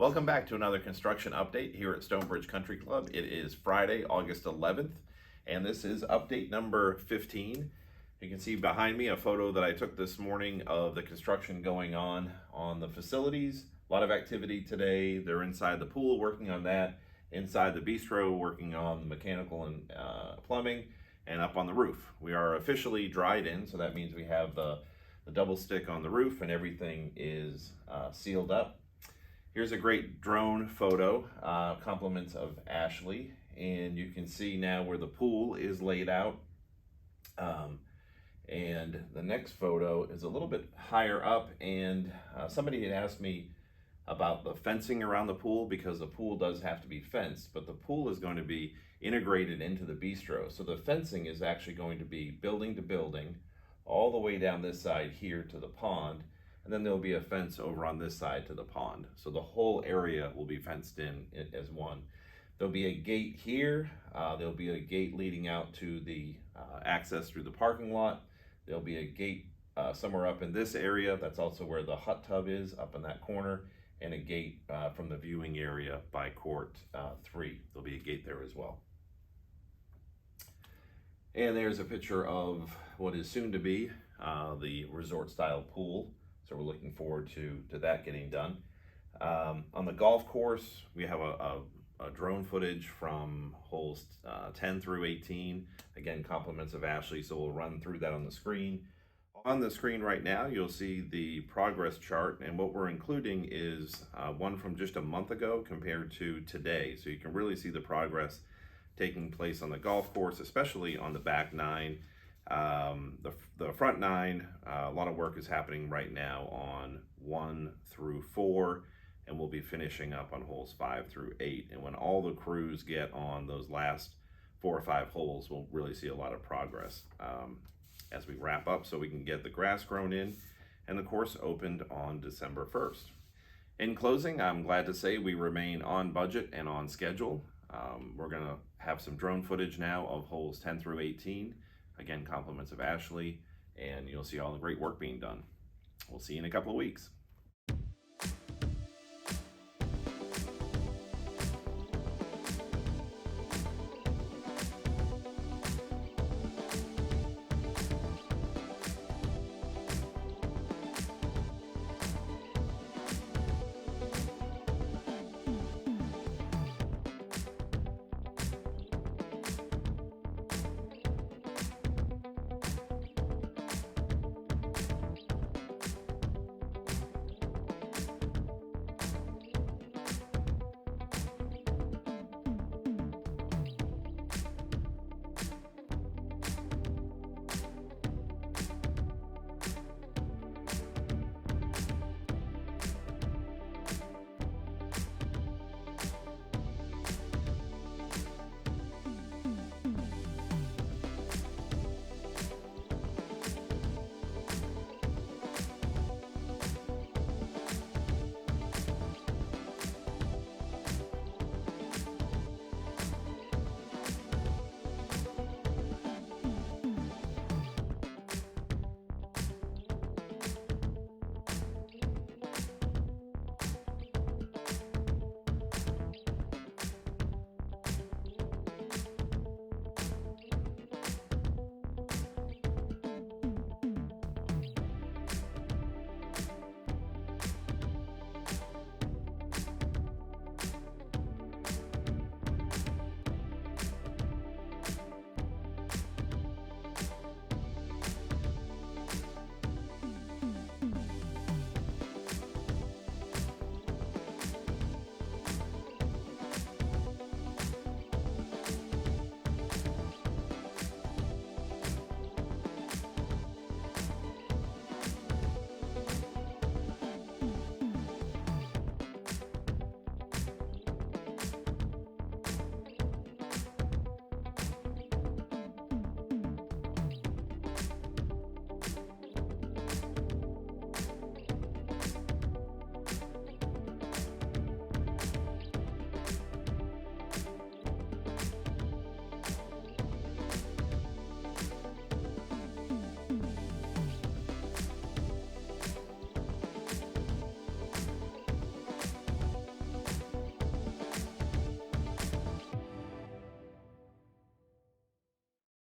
Welcome back to another construction update here at Stonebridge Country Club. It is Friday, August 11th, and this is update number 15. You can see behind me a photo that I took this morning of the construction going on the facilities. A lot of activity today. They're inside the pool working on that, inside the bistro working on the mechanical and plumbing, and up on the roof. We are officially dried in, so that means we have the double stick on the roof and everything is sealed up. Here's a great drone photo, compliments of Ashley, and you can see now where the pool is laid out. And the next photo is a little bit higher up, and somebody had asked me about the fencing around the pool, because the pool does have to be fenced, but the pool is going to be integrated into the bistro. So the fencing is actually going to be building to building, all the way down this side here to the pond. And then there'll be a fence over on this side to the pond. So the whole area will be fenced in as one. There'll be a gate here. There'll be a gate leading out to the access through the parking lot. There'll be a gate somewhere up in this area. That's also where the hot tub is, up in that corner. And a gate from the viewing area by court 3. There'll be a gate there as well. And there's a picture of what is soon to be the resort style pool. So we're looking forward to that getting done. On the golf course, we have a drone footage from holes 10 through 18. Again, compliments of Ashley, so we'll run through that on the screen. On the screen right now, you'll see the progress chart, and what we're including is one from just a month ago compared to today. So you can really see the progress taking place on the golf course, especially on the back 9. The front 9, a lot of work is happening right now on 1 through 4, and we'll be finishing up on holes 5 through 8. And when all the crews get on those last 4 or 5 holes, we'll really see a lot of progress as we wrap up, so we can get the grass grown in and the course opened on December 1st. In closing, I'm glad to say we remain on budget and on schedule. We're going to have some drone footage now of holes 10 through 18. Again, compliments of Ashley, and you'll see all the great work being done. We'll see you in a couple of weeks.